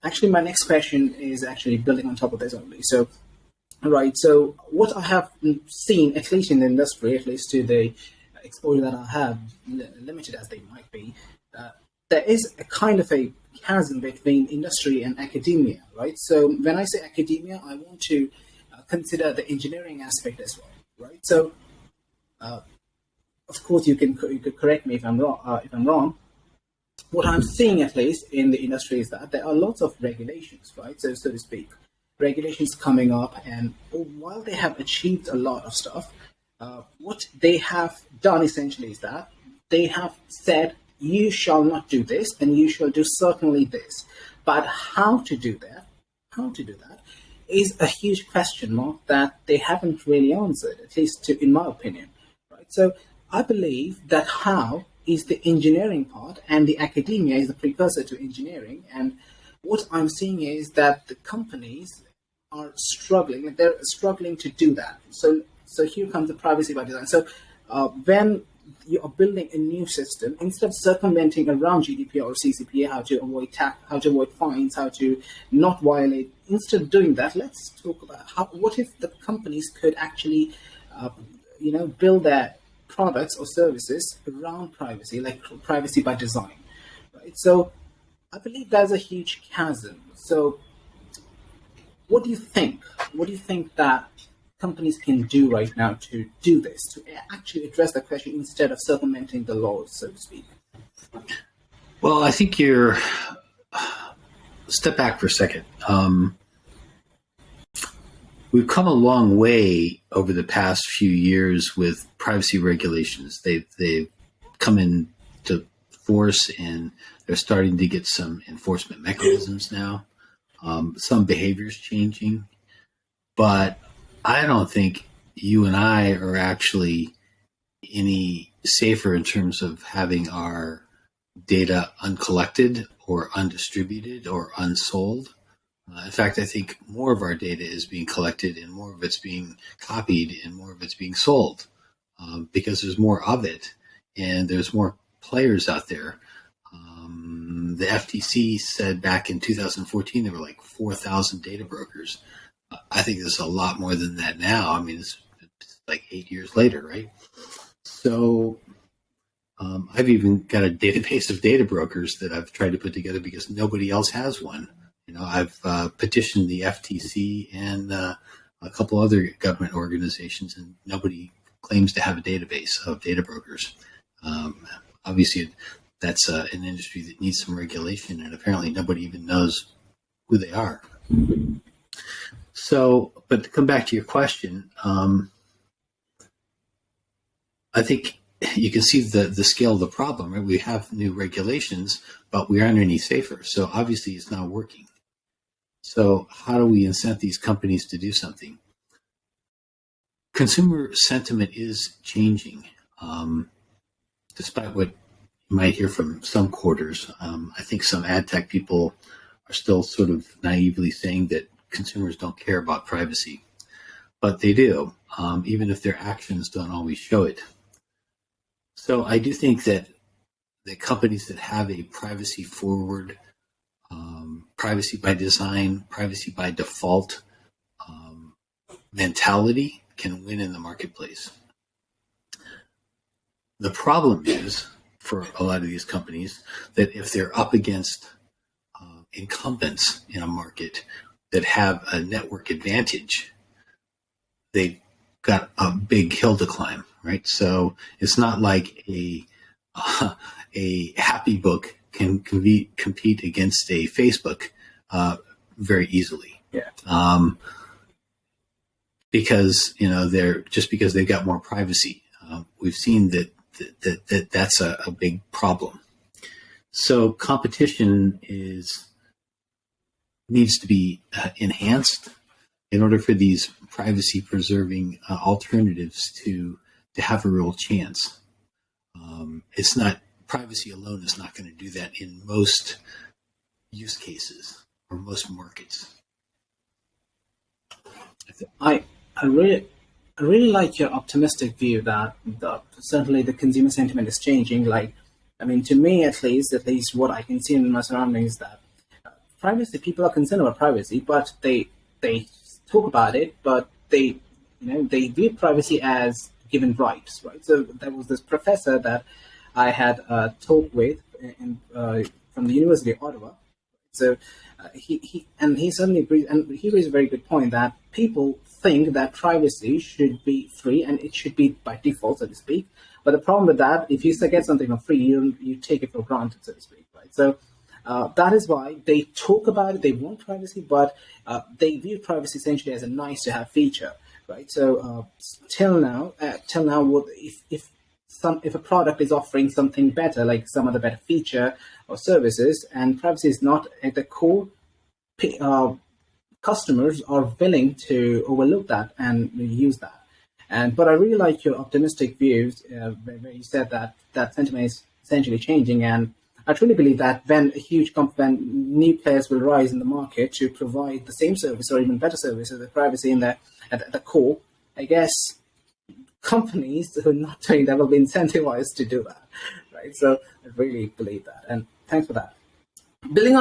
actually, my next question is actually building on top of this only. So, right. So, what I have seen, at least in the industry, at least to the exposure that I have, limited as they might be, uh, there is a kind of a chasm between industry and academia, right? So, when I say academia, I want to consider the engineering aspect as well, right? So, of course, you could correct me if I'm wrong. What I'm seeing, at least in the industry, is that there are lots of regulations, right? So to speak, regulations coming up, and while they have achieved a lot of stuff, what they have done essentially is that they have said, you shall not do this, and you shall do certainly this. But how to do that, is a huge question mark that they haven't really answered, at least in my opinion, right? So I believe that how is the engineering part, and the academia is the precursor to engineering. And what I'm seeing is that the companies are struggling, like they're struggling to do that. So here comes the privacy by design. So when you are building a new system, instead of circumventing around GDPR or CCPA, how to avoid how to avoid fines, how to not violate, instead of doing that, let's talk about what if the companies could actually, build their products or services around privacy, like privacy by design, right? So I believe there's a huge chasm. So what do you think? What do you think that companies can do right now to do this, to actually address the question instead of circumventing the laws, so to speak? Well, I think you're step back for a second. We've come a long way over the past few years with privacy regulations. They've come into force, and they're starting to get some enforcement mechanisms now. Some behaviors changing, but I don't think you and I are actually any safer in terms of having our data uncollected or undistributed or unsold. In fact, I think more of our data is being collected, and more of it's being copied, and more of it's being sold because there's more of it, and there's more players out there. The FTC said back in 2014 there were like 4,000 data brokers. I think there's a lot more than that now. I mean, it's like 8 years later, right? So I've even got a database of data brokers that I've tried to put together because nobody else has one. I've petitioned the FTC and a couple other government organizations, and nobody claims to have a database of data brokers. Obviously, that's an industry that needs some regulation, and apparently nobody even knows who they are. So, but to come back to your question, I think you can see the scale of the problem, right? We have new regulations, but we aren't any safer. So obviously it's not working. So how do we incent these companies to do something? Consumer sentiment is changing, despite what you might hear from some quarters. I think some ad tech people are still sort of naively saying that consumers don't care about privacy, but they do, even if their actions don't always show it. So I do think that the companies that have a privacy forward, privacy by design, privacy by default mentality can win in the marketplace. The problem is, for a lot of these companies, that if they're up against incumbents in a market that have a network advantage, they've got a big hill to climb, right? So it's not like a Happy Book can compete against a Facebook very easily. Yeah. Because because they've got more privacy. We've seen that's a big problem. So competition needs to be enhanced in order for these privacy preserving alternatives to have a real chance. It's not, privacy alone is not going to do that in most use cases or most markets. I really like your optimistic view that certainly the consumer sentiment is changing. To me at least what I can see in my surroundings, that privacy. People are concerned about privacy, but they talk about it, but they view privacy as given rights, right? So there was this professor that I had talked with from the University of Ottawa. So he suddenly agrees, and he raised a very good point that people think that privacy should be free and it should be by default, so to speak. But the problem with that, if you get something for free, you take it for granted, so to speak, right? So that is why they talk about it. They want privacy, but they view privacy essentially as a nice-to-have feature, right? So till now, what if a product is offering something better, like some other better feature or services, and privacy is not at the core, customers are willing to overlook that and use that. But I really like your optimistic views, where you said that sentiment is essentially changing, and I truly believe that when new players will rise in the market to provide the same service or even better services with privacy at the core, I guess companies who are not doing that will be incentivized to do that, right? So I really believe that, and thanks for that. Building on